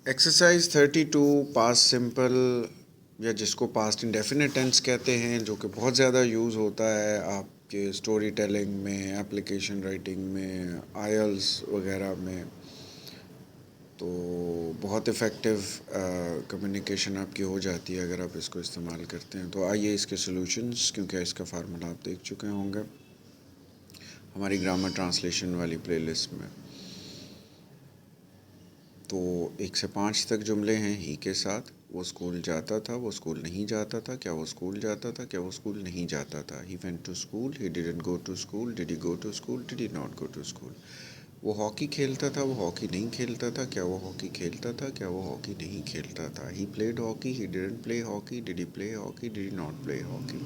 Exercise 32 past simple या जिसको past indefinite tense कहते हैं, जो कि बहुत ज़्यादा यूज़ होता है आपके स्टोरी टेलिंग में, एप्लीकेशन राइटिंग में, आईएलटीएस वगैरह में। तो बहुत इफ़ेक्टिव कम्युनिकेशन आपकी हो जाती है अगर आप इसको इस्तेमाल करते हैं। तो आइए इसके सॉल्यूशंस, क्योंकि इसका फार्मूला आप देख चुके होंगे हमारी ग्रामर ट्रांसलेशन वाली प्लेलिस्ट में। तो 1 से 5 तक जुमले हैं ही के साथ। वो स्कूल जाता था, वो स्कूल नहीं जाता था, क्या वो स्कूल जाता था, क्या वो स्कूल नहीं जाता था। He went to school, he didn't go to school, did he go to school, did he not go to school. वो हॉकी खेलता था, वो हॉकी नहीं खेलता था, क्या वो हॉकी खेलता था, क्या वो हॉकी नहीं खेलता था। He played hockey, he didn't play hockey, did he play hockey, did he not play hockey.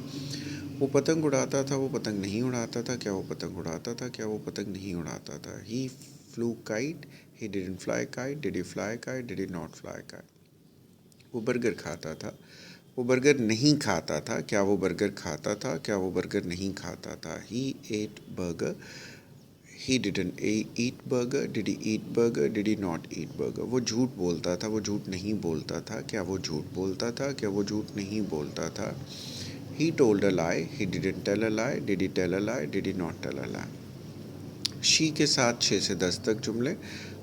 वो पतंग उड़ाता था, वो पतंग नहीं उड़ाता था, क्या वो पतंग उड़ाता था, क्या वो पतंग नहीं उड़ाता था। He flew kite, he didn't fly kite, did he fly kite, did he not fly kite। वो बर्गर खाता था, वो बर्गर नहीं खाता था, क्या वो बर्गर खाता था, क्या वो बर्गर नहीं खाता था। he ate burger, he didn't eat burger, did he eat burger, did he not eat burger। वो झूठ बोलता था, वो झूठ नहीं बोलता था, क्या वो झूठ बोलता था, क्या वो झूठ नहीं बोलता था। he told a lie, he didn't tell a lie, did he tell a lie, did he not tell a lie। She के साथ 6 से 10 तक जुमले।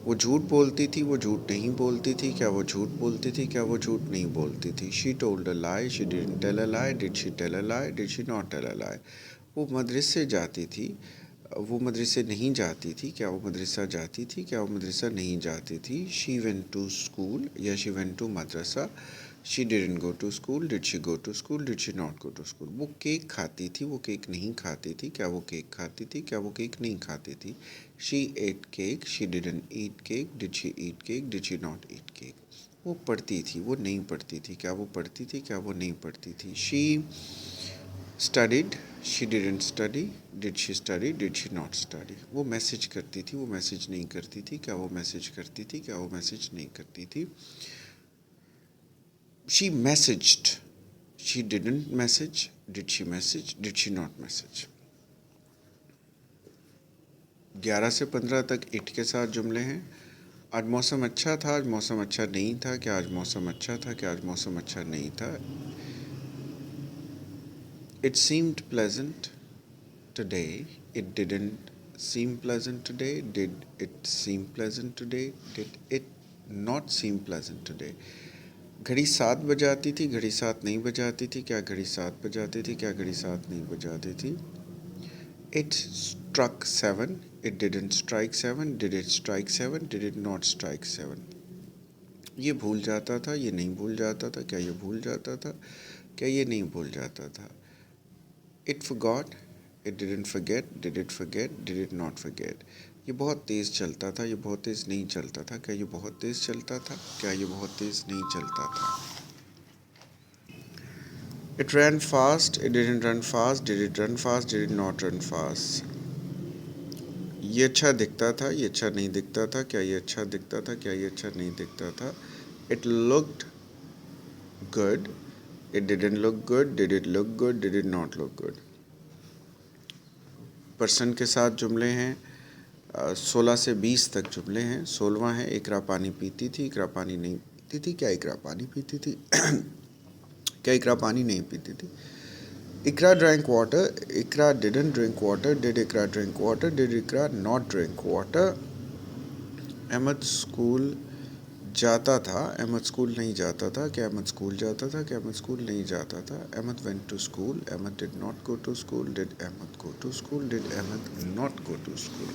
वो झूठ बोलती थी, वो झूठ नहीं बोलती थी, क्या वो झूठ बोलती थी, क्या वो झूठ नहीं बोलती थी। She told a lie, she didn't tell a lie, did she tell a lie, did she not tell a lie. वो मदरसे जाती थी, वो मदरसे नहीं जाती थी, क्या वो मदरसा जाती थी, क्या वो मदरसा नहीं जाती थी। शी वेंट टू स्कूल या शी वेंट टू मदरसा। She didn't go to school, did she go to school, did she not go to school. वो केक खाती थी, वो केक नहीं खाती थी, क्या वो केक खाती थी, क्या वो केक नहीं खाती थी। She ate cake, she didn't eat cake, did she eat cake, did she not eat cake. वो पढ़ती थी, वो नहीं पढ़ती थी, क्या वो पढ़ती थी, क्या वो नहीं पढ़ती थी। She studied, she didn't study, did she study, did she not study. वो मैसेज करती थी, वो मैसेज नहीं करती थी, क्या वो मैसेज करती थी, क्या वो मैसेज नहीं करती थी। She messaged, she didn't message, did she message, did she not message. 11 से 15 तक इट के साथ जुमले हैं। आज मौसम अच्छा था, आज मौसम अच्छा नहीं था, क्या आज मौसम अच्छा था, क्या आज मौसम अच्छा नहीं था। It seemed pleasant today, it didn't seam pleasant today, did it seem pleasant today, did it not seem pleasant today. घड़ी 7 बजाती थी, घड़ी 7 नहीं बजाती थी, क्या घड़ी 7 बजाती थी, क्या घड़ी 7 नहीं बजाती थी। It struck 7, it didn't strike 7, did it strike 7, did it not strike 7। ये भूल जाता था, ये नहीं भूल जाता था, क्या ये भूल जाता था, क्या ये नहीं भूल जाता था। It forgot, it didn't forget, did it forget, did it not forget। ये बहुत तेज़ चलता था, ये बहुत तेज़ नहीं चलता था, क्या ये बहुत तेज़ चलता था, क्या ये बहुत तेज़ नहीं चलता था। It ran fast, it didn't run fast, did it run fast, did it not run fast। ये अच्छा दिखता था, ये अच्छा नहीं दिखता था, क्या ये अच्छा दिखता था, क्या ये अच्छा नहीं दिखता था। It looked good, it didn't look good, did it look good, did it not look good. Person के साथ जुमले हैं। 16 से 20 तक जुमले हैं। 16वां है, इकरा पानी पीती थी, इकरा पानी नहीं पीती थी, क्या इकरा पानी पीती थी क्या इकरा पानी नहीं पीती थी। Ikra drank water, Ikra didn't drink water, did Ikra drink water, did Ikra not drink water। Ahmad school जाता था, अहमद स्कूल नहीं जाता था, क्या अहमद स्कूल जाता था, क्या अहमद स्कूल नहीं जाता था। Ahmad went to school, Ahmad did not go to school, did Ahmad go to school, did Ahmad not go to school.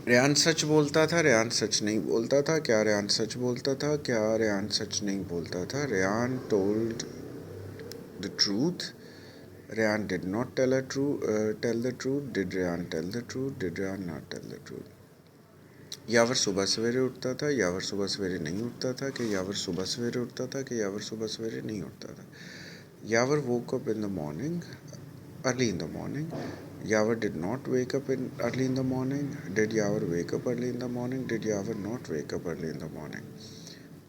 Rehan सच बोलता था, रेहान सच नहीं बोलता था, क्या रेहान सच बोलता था, क्या रेहान सच नहीं बोलता था। Rehan told the truth, Rehan did not tell the truth, did Rehan tell the truth, did Rehan not tell the truth. Yawar सुबह सवेरे उठता था, यावर सुबह सवेरे नहीं उठता था, कि यावर सुबह सवेरे उठता था, कि यावर सुबह सवेरे नहीं उठता था। यावर woke up in the morning, early in the morning। Yavar did not wake up in early in the morning, did Yavar wake up early in the morning, did Yavar not wake up early in the morning।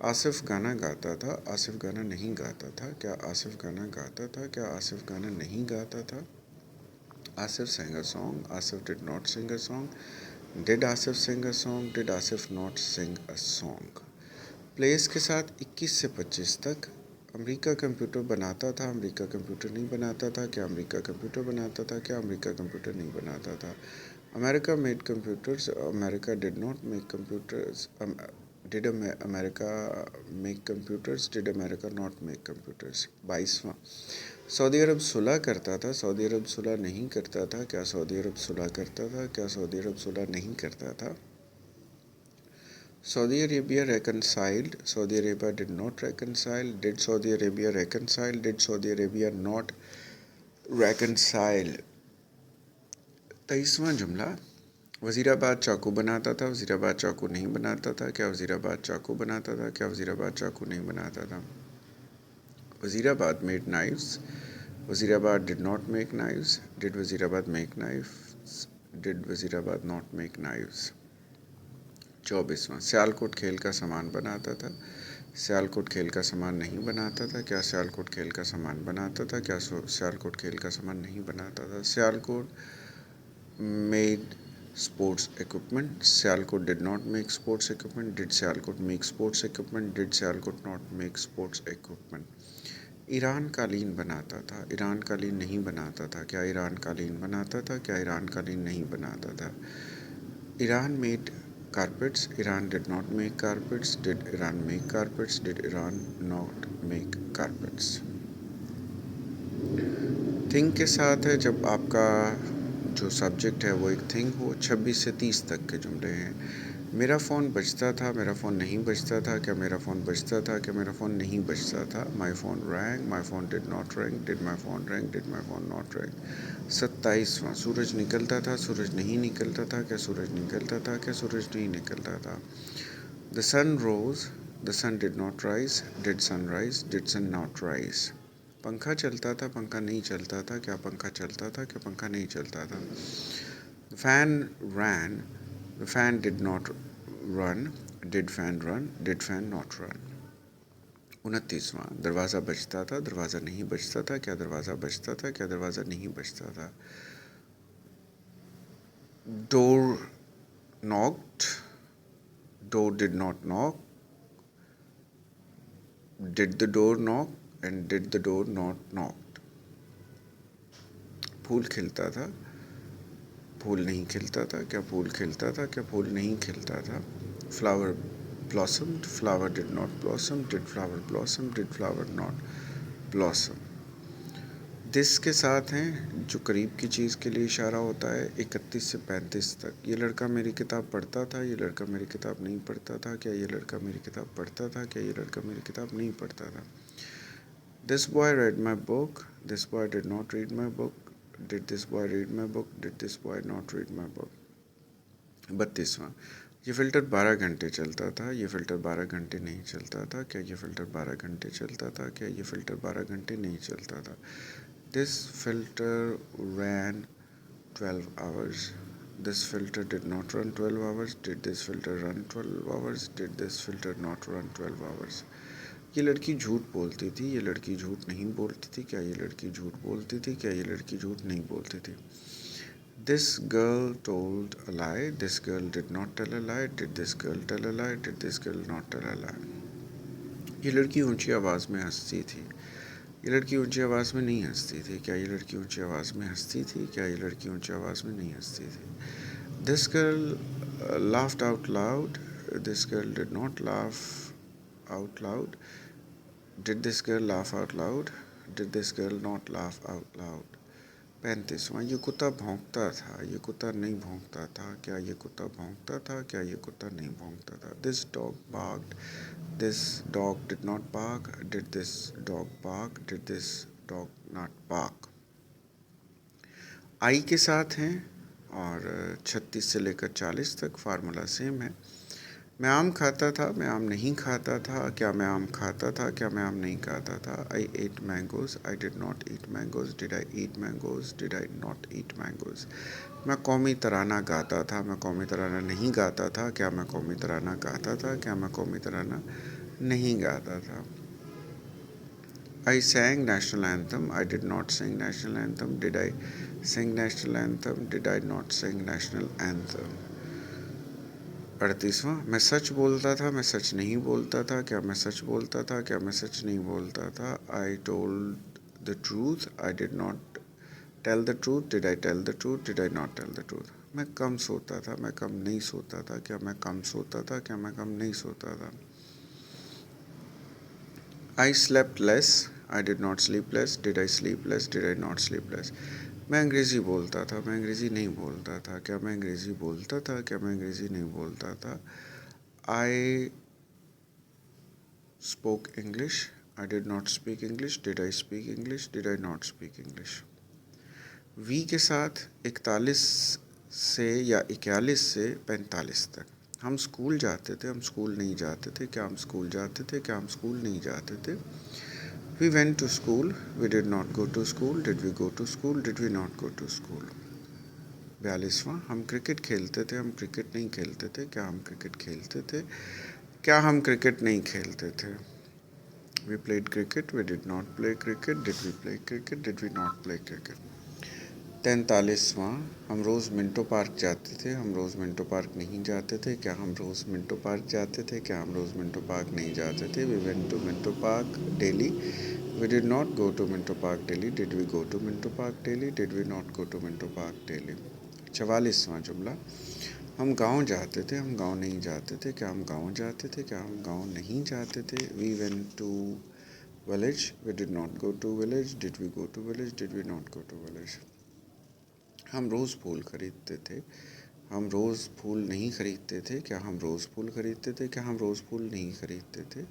Asif गाना गाता था, आसिफ गाना नहीं गाता था, क्या आसिफ गाना गाता था, क्या आसिफ गाना नहीं गाता था। Asif sang a song, Asif did not sing a song, Did Asif sing a song? Did Asif not sing a song? Place के साथ 21 से 25 तक। अमेरिका कंप्यूटर बनाता था, अमेरिका कंप्यूटर नहीं बनाता था, क्या अमेरिका कंप्यूटर बनाता था, क्या अमेरिका कंप्यूटर नहीं बनाता था। America made computers, America did not make computers. Did America make computers, did America not make computers. 22वां, सऊदी अरब सुलह करता था, सऊदी अरब सुलह नहीं करता था, क्या सऊदी अरब सुलह करता था, क्या सऊदी अरब सुलह नहीं करता था। Saudi Arabia reconciled, Saudi Arabia did not reconcile, did Saudi Arabia reconcile, did Saudi Arabia not reconcile। 23वां जुमला, वज़ीराबाद चाकू बनाता था, वज़ीराबाद चाकू नहीं बनाता था, क्या वज़ीराबाद चाकू बनाता था, क्या वज़ीराबाद चाकू नहीं बनाता था। Wazirabad made knives, Wazirabad did not make knives, did Wazirabad make knives, did Wazirabad not make knives. 24वां, सियालकोट खेल का सामान बनाता था, सियालकोट खेल का सामान नहीं बनाता था, क्या सियालकोट खेल का सामान बनाता था, क्या सियालकोट खेल का सामान नहीं बनाता था। Sialkot made sports equipment, Sialkot did not make sports equipment, did Sialkot make sports equipment, did Sialkot not make sports equipment. Iran कालीन बनाता था, ईरान कालीन नहीं बनाता था, क्या ईरान कालीन बनाता था, क्या ईरान कालीन नहीं बनाता था। Iran made carpets, Iran did not make carpets, did Iran make carpets, did Iran not make carpets। Thing के साथ है जब आपका जो सब्जेक्ट है वो एक थिंग हो। 26 से 30 तक के जुमले हैं। मेरा फ़ोन बजता था, मेरा फ़ोन नहीं बजता था, क्या मेरा फ़ोन बजता था, क्या मेरा फ़ोन नहीं बजता था। My phone rang, my phone did not rang, did my phone rang, did my phone not rang. 27वां, सूरज निकलता था, सूरज नहीं निकलता था, क्या सूरज निकलता था, क्या सूरज नहीं निकलता था। The sun rose, the sun did not rise, did sun rise, did sun not rise. पंखा चलता था, पंखा नहीं चलता था, क्या पंखा चलता था, क्या पंखा नहीं चलता था। The fan ran, the fan did not run, did fan run, did fan not run. 29वां, दरवाज़ा बजता था, दरवाज़ा नहीं बजता था, क्या दरवाज़ा बजता था, क्या दरवाज़ा नहीं बजता था। Door knocked, door did not knock, did the door knock and did the door not knocked. फूल खिलता था, फूल नहीं खिलता था, क्या फूल खिलता था, क्या फूल नहीं खिलता था। Flower blossomed, flower did not blossom, did flower blossom, did flower not blossom। This के साथ हैं जो करीब की चीज़ के लिए इशारा होता है। 31 से 35 तक। ये लड़का मेरी किताब पढ़ता था, ये लड़का मेरी किताब नहीं पढ़ता था, क्या ये लड़का मेरी किताब पढ़ता था, क्या ये लड़का मेरी किताब नहीं पढ़ता था। This boy read my book, this boy did not read my book, did this boy read my book, did this boy not read my book। 32वां, ये फ़िल्टर 12 घंटे चलता था, ये फ़िल्टर 12 घंटे नहीं चलता था, क्या ये फ़िल्टर 12 घंटे चलता था, क्या ये फ़िल्टर 12 घंटे नहीं चलता था। This filter ran 12 hours, this filter did not run 12 hours, did this filter run 12 hours, did this filter not run 12 hours। ये लड़की झूठ बोलती थी, ये लड़की झूठ नहीं बोलती थी, क्या ये लड़की झूठ बोलती थी, क्या ये लड़की झूठ नहीं बोलती थी। This girl told a lie, this girl did not tell a lie, did this girl tell a lie, did this girl not tell a lie। ये लड़की ऊंची आवाज़ में हंसती थी, ये लड़की ऊंची आवाज़ में नहीं हंसती थी, क्या ये लड़की ऊंची आवाज़ में हंसती थी, क्या ये लड़की ऊंची आवाज़ में नहीं हंसती थी। This girl laughed out loud, this girl did not laugh out loud, did this girl laugh out loud, did this girl not laugh out loud। 35वां, ये कुत्ता भौंकता था, ये कुत्ता नहीं भौंकता था, क्या ये कुत्ता भौंकता था, क्या ये कुत्ता नहीं भौंकता था। This dog barked, this dog did not bark, did this dog bark, did this dog not bark. आई के साथ हैं और 36 से लेकर 40 तक फार्मूला सेम है। मैं आम खाता था, मैं आम नहीं खाता था, क्या मैं आम खाता था, क्या मैं आम नहीं खाता था। I ate mangoes, I did not eat mangoes, did I eat mangoes, did I not eat mangoes. मैं कौमी तराना गाता था, मैं कौमी तराना नहीं गाता था, क्या मैं कौमी तराना गाता था, क्या मैं कौमी तराना नहीं गाता था। आई sang national anthem, I did not sing national anthem, did I sing national anthem, did I not sing national anthem। 38वां, मैं सच बोलता था, मैं सच नहीं बोलता था, क्या मैं सच बोलता था, क्या मैं सच नहीं बोलता था। I told the truth, I did not tell the truth, did I tell the truth, did I not tell the truth. मैं कम सोता था, मैं कम नहीं सोता था, क्या मैं कम सोता था, क्या मैं कम नहीं सोता था। I slept less, I did not sleep less, did I sleep less, did I not sleep less. मैं अंग्रेज़ी बोलता था, मैं अंग्रेज़ी नहीं बोलता था, क्या मैं अंग्रेज़ी बोलता था, क्या मैं अंग्रेज़ी नहीं बोलता था। I spoke English, I did not speak English, did I speak English, did I not speak English. We के साथ 41 से या 41 से 45 तक। हम स्कूल जाते थे, हम स्कूल नहीं जाते थे, क्या हम स्कूल जाते थे, क्या हम स्कूल नहीं जाते थे। We went to school, we did not go to school, did we go to school, did we not go to school. 42वां, हम क्रिकेट खेलते थे, हम क्रिकेट नहीं खेलते थे, क्या हम क्रिकेट खेलते थे, क्या हम क्रिकेट नहीं खेलते थे। We played cricket, we did not play cricket, did we play cricket, did we not play cricket. 43वां, हम रोज़ मिंटो पार्क जाते थे, हम रोज़ मिंटो पार्क नहीं जाते थे, क्या हम रोज़ मिंटो पार्क जाते थे, क्या हम रोज़ मिंटो पार्क नहीं जाते थे। We went to Minto park daily, we did not go to Minto park daily, did we go to Minto park daily, did we not go to Minto park daily. 44वां जुमला, हम गांव जाते थे, हम गांव नहीं जाते थे, क्या हम गांव जाते थे, क्या हम गांव नहीं जाते थे। We went to village, we did not go to village, did we go to village, did we not go to village. हम रोज़ फूल खरीदते थे, हम रोज़ फूल नहीं खरीदते थे, क्या हम रोज़ फूल खरीदते थे, क्या हम रोज़ फूल नहीं खरीदते थे।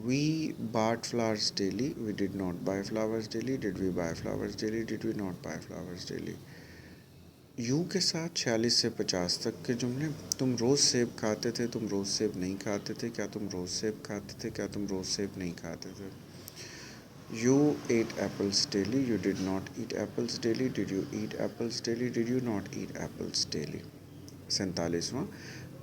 वी bought flowers daily, we did not buy flowers daily, did we buy flowers daily, did we not buy flowers daily। You के साथ 46 से 50 तक के जुमले। तुम रोज़ सेब खाते थे, तुम रोज़ सेब नहीं खाते थे, क्या तुम रोज़ सेब खाते थे, क्या तुम रोज़ सेब नहीं खाते थे। You ate apples daily, you did not eat apples daily, did you eat apples daily, did you not eat apples daily। 47वां,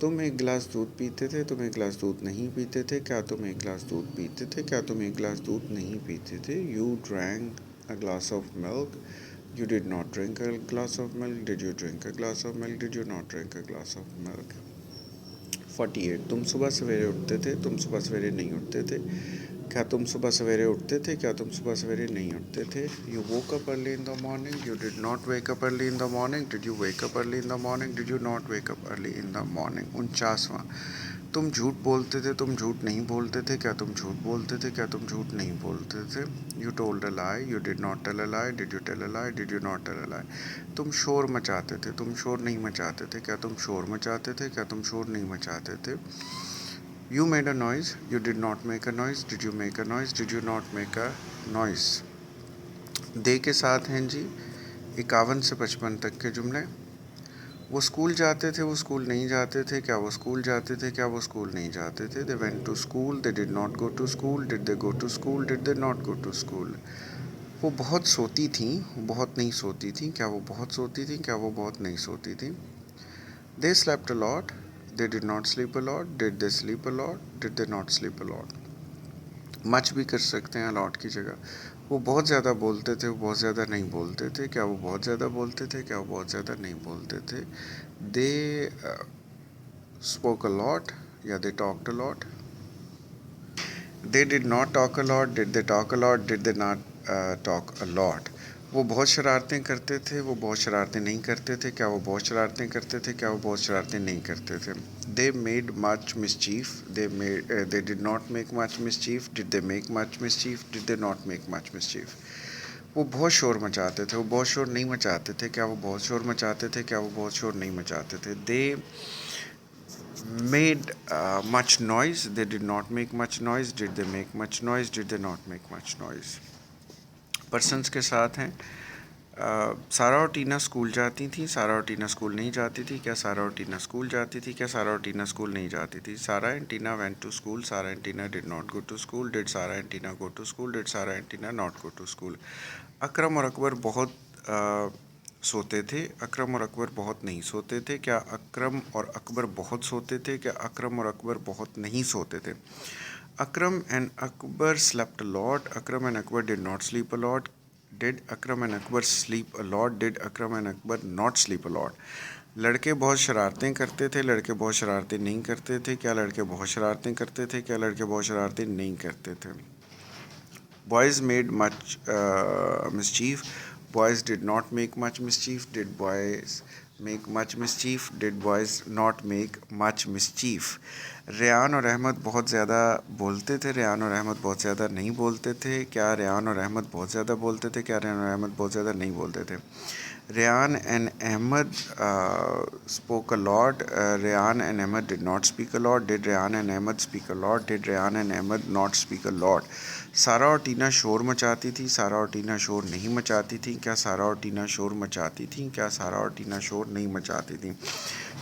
तुम एक गिलास दूध पीते थे, तुम एक गिलास दूध नहीं पीते थे, क्या तुम एक गिलास दूध पीते थे, क्या तुम एक गिलास दूध नहीं पीते थे। You drank a glass of milk, you did not drink a glass of milk, did you drink a glass of milk, did you not drink a glass of milk। 48, तुम सुबह सवेरे उठते थे, तुम सुबह सवेरे नहीं उठते थे, क्या तुम सुबह सवेरे उठते थे, क्या तुम सुबह सवेरे नहीं उठते थे। You woke up early in the morning, you did not wake up early in the morning, did you wake up early in the morning, did you not wake up early in the morning. 49वां, तुम झूठ बोलते थे, तुम झूठ नहीं बोलते थे, क्या तुम झूठ बोलते थे, क्या तुम झूठ नहीं बोलते थे। You told a lie, you did not tell a lie, did you tell a lie, did you not tell a lie. तुम शोर मचाते थे, तुम शोर नहीं मचाते थे, क्या तुम शोर मचाते थे, क्या तुम शोर नहीं मचाते थे। You made a noise, you did not make a noise, did you make a noise, did you not make a noise। दे के साथ हैं जी 51 से 55 तक के जुमले। वो स्कूल जाते थे, वो स्कूल नहीं जाते थे, क्या वो स्कूल जाते थे, क्या वो स्कूल नहीं जाते थे। They went to school, they did not go to school, did they go to school, did they not go to school. वो बहुत सोती थी, वो बहुत नहीं सोती थी, क्या वो बहुत सोती थी, क्या वो बहुत नहीं सोती थी। They slept a lot, they did not sleep a lot, did they sleep a lot, did they not sleep a lot. मच भी कर सकते हैं अलॉट की जगह। वो बहुत ज़्यादा बोलते थे, वो बहुत ज़्यादा नहीं बोलते थे, क्या वो बहुत ज़्यादा बोलते थे, क्या वो बहुत ज़्यादा नहीं बोलते थे। दे स्पोक अ लॉट या they talked a lot. They did not talk a lot, did they talk a lot, did they not talk a lot. वो बहुत शरारतें करते थे, वो बहुत शरारतें नहीं करते थे, क्या वो बहुत शरारतें करते थे, क्या वो बहुत शरारतें नहीं करते थे। They made much mischief, they did not make much mischief, did they make much mischief, did they not make much mischief. वो बहुत शोर मचाते थे, वो बहुत शोर नहीं मचाते थे, क्या वो बहुत शोर मचाते थे, क्या वो बहुत शोर नहीं मचाते थे। दे made much noise, they did not make much noise, did they make much noise, did they not make much noise। Persons के साथ हैं। सारा और टीना स्कूल जाती थी, सारा और टीना स्कूल नहीं जाती थी, क्या सारा और टीना स्कूल जाती थी, क्या सारा और टीना स्कूल नहीं जाती थी। Sara and Tina went to school, Sara and Tina did not go to school, did Sara and Tina go to school, did Sara and Tina not go to school. Akram और अकबर बहुत सोते थे, अकरम और अकबर बहुत नहीं सोते थे, क्या अकरम और अकबर बहुत सोते थे, क्या अकरम और अकबर बहुत नहीं सोते थे। Akram and Akbar slept a lot. Akram and Akbar did not sleep a lot. Did Akram and Akbar sleep a lot? Did Akram and Akbar not sleep a lot? लड़के बहुत शरारतें करते थे, लड़के बहुत शरारतें नहीं करते थे, क्या लड़के बहुत शरारतें करते थे, क्या लड़के बहुत शरारतें नहीं करते थे। Boys made much mischief. Boys did not make much mischief. Did boys make much mischief? Did boys not make much mischief? Rayan और अहमद बहुत ज़्यादा बोलते थे, रेयान और अहमद बहुत ज़्यादा नहीं बोलते थे, क्या रेयान और अहमद बहुत ज़्यादा बोलते थे, क्या रेयान और अहमद बहुत ज़्यादा नहीं बोलते थे। Rayan and Ahmed spoke a lot. Rayan and Ahmed did not speak a lot. Did Rayan and Ahmed speak a lot? Did Rayan and Ahmed not speak a lot? सारा और टीना शोर मचाती थी, सारा और टीना शोर नहीं मचाती थी, क्या सारा और टीना शोर मचाती थी, क्या सारा और टीना शोर नहीं मचाती थी।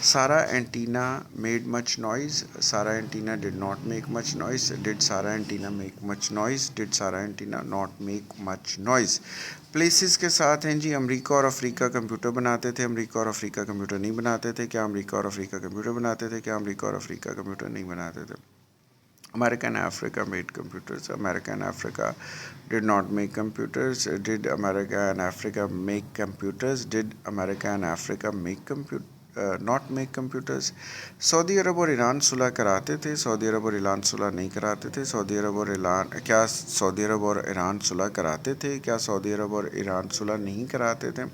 Sarah and Tina made much noise. Sarah and Tina did not make much noise. Did Sarah and Tina make much noise? Did Sarah and Tina not make much noise? Places के साथ हैं जी, अमेरिका और Africa computer बनाते थे, America और Africa computer नहीं बनाते थे, क्या अमेरिका और अफ्रीका कंप्यूटर बनाते थे, क्या अमेरिका और अफ्रीका कंप्यूटर नहीं बनाते थे। America and Africa made computers. America and Africa did not make computers. Did America and Africa make computers? Did America and Africa make not make computers? Saudi Arab और Iran सुलह कराते थे, Saudi Arab और Iran सुलह नहीं कराते थे, Saudi Arab और Iran क्या Saudi Arab और ईरान सुलह कराते थे, क्या सऊदी अरब और ईरान सुलह नहीं कराते थे।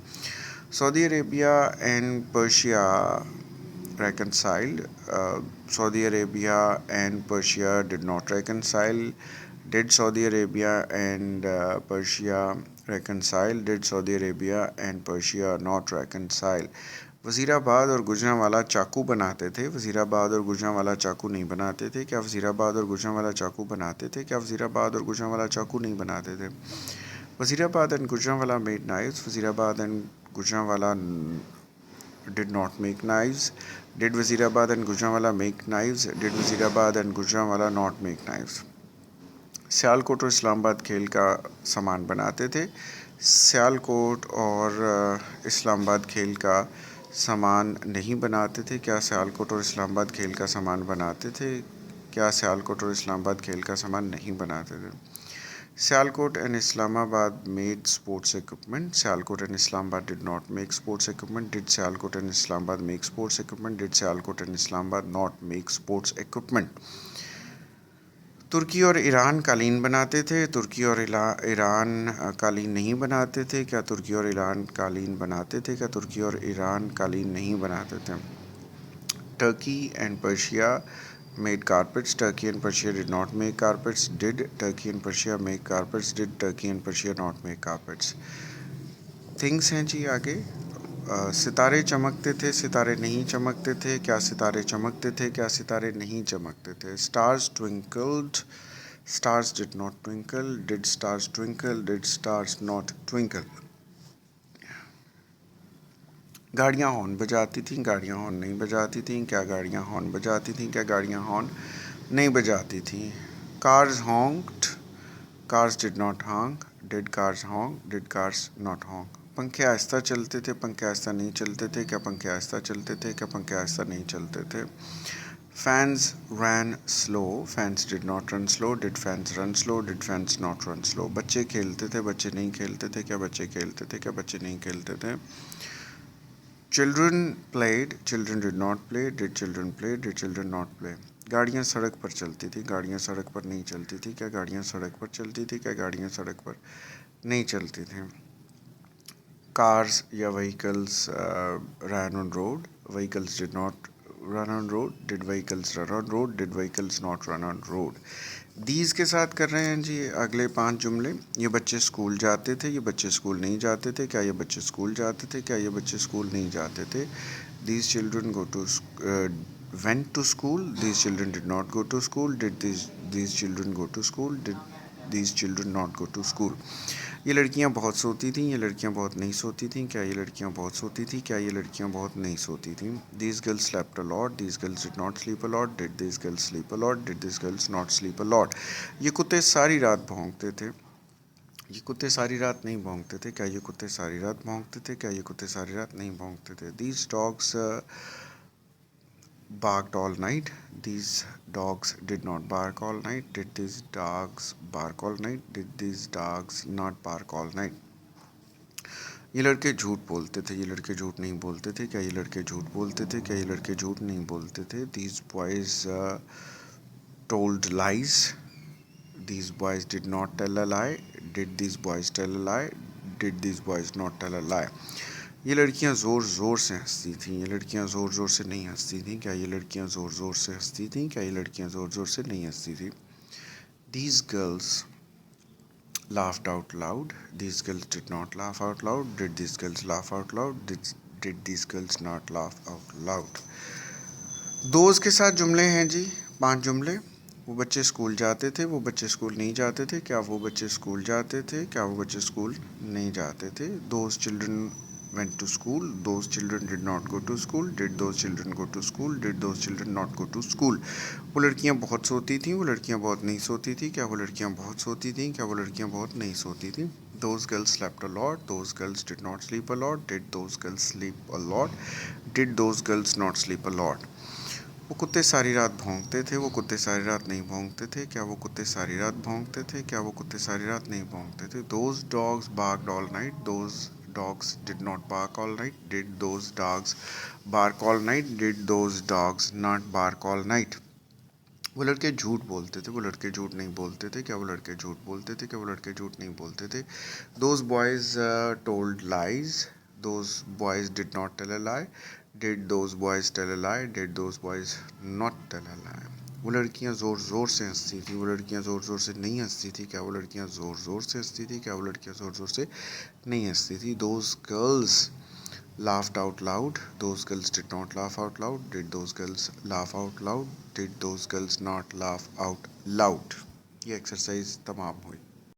Saudi Arabia and Persia reconciled. Saudi Arabia and Persia did not reconcile. Did Saudi Arabia and Persia reconcile? Did Saudi Arabia and Persia not reconcile? Wazirabad और गुजरांवाला चाकू बनाते थे, वज़ीराबाद और गुजरांवाला चाकू नहीं बनाते थे, क्या वज़ीराबाद और गुजरांवाला चाकू बनाते थे, क्या वज़ीराबाद और गुजरांवाला चाकू नहीं बनाते थे। Wazirabad and Gujranwala made knives. Wazirabad and Gujranwala did not make knives. Did Wazirabad and Gujranwala make knives? Did Wazirabad and Gujranwala not make knives? Sialkot और इस्लामाबाद खेल का सामान बनाते थे, सियालकोट और इस्लामाबाद खेल का सामान नहीं बनाते थे, क्या सियालकोट और इस्लामाबाद खेल का सामान बनाते थे, क्या सियालकोट और इस्लामाबाद खेल का सामान नहीं बनाते थे। Sialkot and Islamabad made sports equipment. Sialkot and Islamabad did not make sports equipment. Did Sialkot and Islamabad make sports equipment? Did Sialkot and Islamabad not make sports equipment? तुर्की और ईरान कालीन बनाते थे, तुर्की और ईरान कालीन नहीं बनाते थे, क्या तुर्की और ईरान कालीन बनाते थे, क्या तुर्की और ईरान कालीन नहीं बनाते थे। Turkey and Persia made carpets. Turkey and Persia did not make carpets. Did Turkey and Persia make carpets? Did Turkey and Persia not make carpets? Things हैं जी आगे। सितारे चमकते थे, सितारे नहीं चमकते थे, क्या सितारे चमकते थे, क्या सितारे नहीं चमकते थे। Stars twinkled, stars did not twinkle, did stars twinkle, did stars not twinkle. गाड़ियाँ हॉर्न बजाती थीं, गाड़ियाँ हॉर्न नहीं बजाती थीं, क्या गाड़ियाँ हॉर्न बजाती थीं, क्या गाड़ियाँ हॉर्न नहीं बजाती थीं। Cars honked, cars did not honk, did cars honk, did cars not honk. पंखे आहिस्ता चलते थे, पंखे आहिस्ता नहीं चलते थे, क्या पंखे आहिस्ता चलते थे, क्या पंखे आहिस्ता नहीं चलते थे। Fans ran slow, fans did not run slow, did fans run slow, did fans not run slow. बच्चे खेलते थे, बच्चे नहीं खेलते थे, क्या बच्चे खेलते थे, क्या बच्चे नहीं खेलते थे। Children played, children did not play, did children play, did children not play. गाड़ियाँ सड़क पर चलती थी, गाड़ियाँ सड़क पर नहीं चलती थी, क्या गाड़ियाँ सड़क पर चलती थी, क्या गाड़ियाँ सड़क पर नहीं चलती थी। Cars या vehicles ran on road, vehicles did not run on road, did vehicles run on road, did vehicles not run on road. These के साथ कर रहे हैं जी अगले 5 जुमले। ये बच्चे स्कूल जाते थे, ये बच्चे स्कूल नहीं जाते थे, क्या ये बच्चे स्कूल जाते थे, क्या ये बच्चे स्कूल नहीं जाते थे। These children go to went to school, these children did not go to school, did these children go to school, did these children not go to school. ये लड़कियां बहुत सोती थीं, ये लड़कियां बहुत नहीं सोती थीं, क्या ये लड़कियां बहुत सोती थीं, क्या ये लड़कियां बहुत नहीं सोती थीं। These girls slept a lot, these girls did not sleep a lot, did these girls sleep a lot, did these girls not sleep a lot. ये कुत्ते सारी रात भौंकते थे, ये कुत्ते सारी रात नहीं भौंकते थे, क्या ये कुत्ते सारी रात भौंकते थे, क्या ये कुत्ते सारी रात नहीं भौंकते थे। These dogs barked all night, these dogs did not bark all night, did these dogs bark all night, did these dogs not bark all night. ये लड़के झूठ बोलते थे, ये लड़के झूठ नहीं बोलते थे, क्या ये लड़के झूठ बोलते थे, क्या ये लड़के झूठ नहीं बोलते थे। These boys told lies. These boys did not tell a lie. Did these boys tell a lie? Did these boys not tell a lie? ये लड़कियां ज़ोर ज़ोर से हंसती थीं, ये लड़कियां ज़ोर ज़ोर से नहीं हंसती थीं, क्या ये लड़कियां ज़ोर ज़ोर से हंसती थीं, क्या ये लड़कियां ज़ोर ज़ोर से नहीं हंसती थीं। These girls laughed out loud. These girls did not laugh out loud. Did these girls laugh out loud? Did these girls not laugh out loud? दोस्त के साथ जुमले हैं जी, 5 जुमले। वो बच्चे स्कूल जाते थे, वो बच्चे स्कूल नहीं जाते थे, क्या वो बच्चे स्कूल जाते थे, क्या वो बच्चे स्कूल नहीं जाते थे। Those children went to school. Those children did not go to school. Did those children go to school? Did those children not go to school? वो लड़कियां बहुत सोती थीं, वो लड़कियां बहुत नहीं सोती थी, क्या वो लड़कियां बहुत सोती थीं, क्या वो लड़कियां बहुत नहीं सोती थीं। Those girls slept a lot. Those girls did not sleep a lot. Did those girls sleep a lot? Did those girls not sleep a lot? वो कुत्ते सारी रात भौंकते थे, वो कुत्ते सारी रात नहीं भौंकते थे, क्या वो कुत्ते सारी रात भौंकते थे, क्या वो कुत्ते सारी रात नहीं भौंकते थे। Those dogs barked all night. Those dogs did not bark all night. Did those dogs bark all night? Did those dogs not bark all night? वो लड़के झूठ बोलते थे, वो लड़के झूठ नहीं बोलते थे, क्या वो लड़के झूठ बोलते थे, क्या वो लड़के झूठ नहीं बोलते थे। Those boys told lies. Those boys did not tell a lie. Did those boys tell a lie? Did those boys not tell a lie? वो लड़कियां ज़ोर ज़ोर से हंसती थी, वो लड़कियां ज़ोर ज़ोर से नहीं हंसती थी, क्या वो लड़कियां ज़ोर ज़ोर से हंसती थी, क्या वो लड़कियां ज़ोर ज़ोर से नहीं हंसती थी। Those girls laughed out loud. Those girls did not laugh out loud. Did those girls laugh out loud? Did those girls not laugh out loud? ये एक्सरसाइज तमाम हुई।